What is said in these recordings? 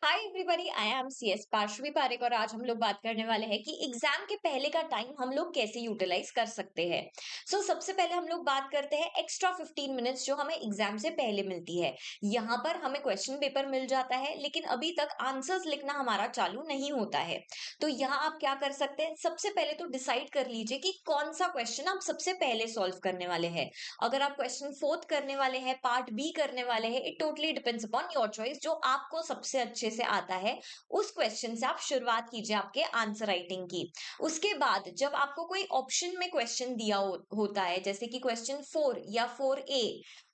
Hi everybody, I am CS Parshvi Parekh और आज हम लोग बात करने वाले हैं कि एग्जाम के पहले का टाइम हम लोग कैसे यूटिलाइज कर सकते हैं। सबसे पहले हम लोग बात करते हैं एक्स्ट्रा 15 मिनट्स जो हमें एग्जाम से पहले मिलती है। यहाँ पर हमें क्वेश्चन पेपर मिल जाता है लेकिन अभी तक आंसर्स लिखना हमारा चालू नहीं होता है। तो यहाँ आप क्या कर सकते हैं, सबसे पहले तो डिसाइड कर लीजिए कि कौन सा क्वेश्चन आप सबसे पहले सॉल्व करने वाले हैं। अगर आप क्वेश्चन फोर्थ करने वाले हैं, पार्ट बी करने वाले हैं, it totally depends upon your choice. जो आपको सबसे अच्छे से आता है उस क्वेश्चन से आप शुरुआत कीजिए आपके आंसर राइटिंग की। उसके बाद जब आपको कोई ऑप्शन में क्वेश्चन दिया होता है, जैसे कि क्वेश्चन 4 या 4A,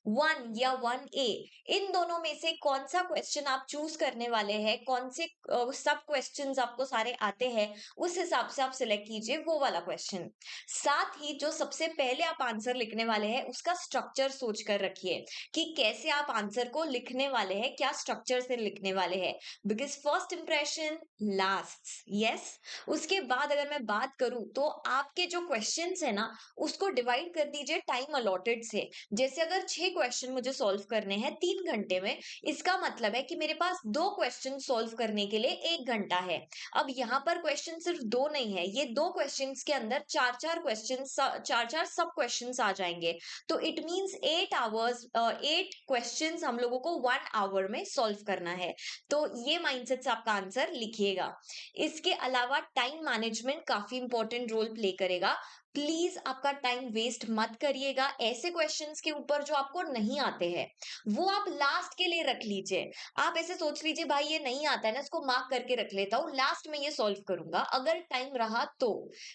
1 या 1A, इन दोनों में से कौन सा क्वेश्चन आप चूज करने वाले हैं, कौन से सब क्वेश्चंस आपको सारे आते हैं, उस हिसाब से आप सिलेक्ट कीजिए वो वाला क्वेश्चन। साथ ही जो सबसे पहले आप आंसर लिखने वाले हैं उसका स्ट्रक्चर सोच कर रखिए कि कैसे आप आंसर को लिखने वाले हैं, क्या स्ट्रक्चर से लिखने वाले हैं। Because first impression last. Yes. उसके बाद अगर मैं बात करूं तो आपके जो क्वेश्चंस है ना, उसको डिवाइड कर दीजिए टाइम अलॉटेड से। जैसे अगर 6 क्वेश्चन मुझे सॉल्व करने हैं 3 घंटे में, इसका मतलब है कि मेरे पास 2 क्वेश्चन सॉल्व करने के लिए 1 घंटा है। अब यहाँ पर क्वेश्चन सिर्फ दो नहीं है, ये 2 क्वेश्चंस के अंदर चार चार क्वेश्चन, चार चार सब क्वेश्चंस आ जाएंगे। तो इट मींस 8 आवर्स, 8 क्वेश्चंस हम लोगों को 1 आवर में सॉल्व करना है। तो ये माइंडसेट से आपका आंसर लिखिएगा। इसके अलावा टाइम मैनेजमेंट काफी इंपॉर्टेंट रोल प्ले करेगा। प्लीज आपका टाइम वेस्ट मत करिएगा ऐसे क्वेश्चंस के ऊपर जो आपको नहीं आते हैं। वो आप लास्ट के लिए रख लीजिए। आप ऐसे सोच लीजिए भाई ये नहीं आता है ना, इसको मार्क करके रख लेता हूँ, लास्ट में ये सॉल्व करूंगा अगर टाइम रहा तो।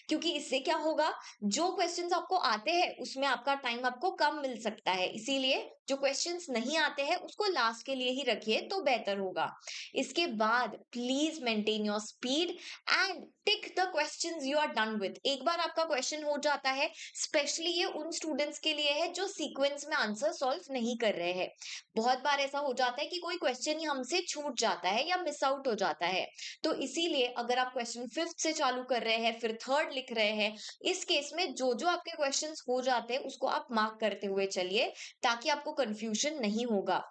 क्योंकि इससे क्या होगा, जो क्वेश्चंस आपको आते हैं उसमें आपका टाइम आपको कम मिल सकता है, इसीलिए जो क्वेश्चंस नहीं आते हैं उसको लास्ट के लिए ही रखिए तो बेहतर होगा। इसके बाद please maintain your speed and tick the questions you are done with. एक बार आपका क्वेश्चन हो जाता है, स्पेशली ये उन स्टूडेंट्स के लिए है जो सीक्वेंस में आंसर सॉल्व नहीं कर रहे हैं। बहुत बार ऐसा हो जाता है कि कोई क्वेश्चन ही हमसे छूट जाता है या मिस आउट हो जाता है। तो इसीलिए अगर आप क्वेश्चन फिफ्थ से चालू कर रहे हैं फिर थर्ड लिख रहे हैं, इस केस में जो जो आपके क्वेश्चंस हो जाते हैं उसको आप मार्क करते हुए चलिए, ताकि आपको कंफ्यूजन नहीं होगा।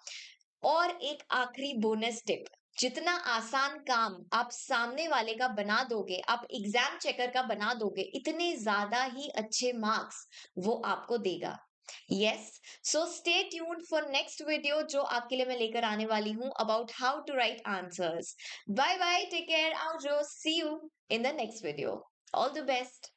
और एक आखिरी बोनस टिप, जितना आसान काम आप सामने वाले का बना दोगे, आप एग्जाम चेकर का बना दोगे, इतने ज्यादा ही अच्छे मार्क्स वो आपको देगा। Yes. So stay tuned for next video जो आपके लिए मैं लेकर आने वाली हूँ about how to write answers. Bye bye, take care, आओ, see you in the next video. All the best.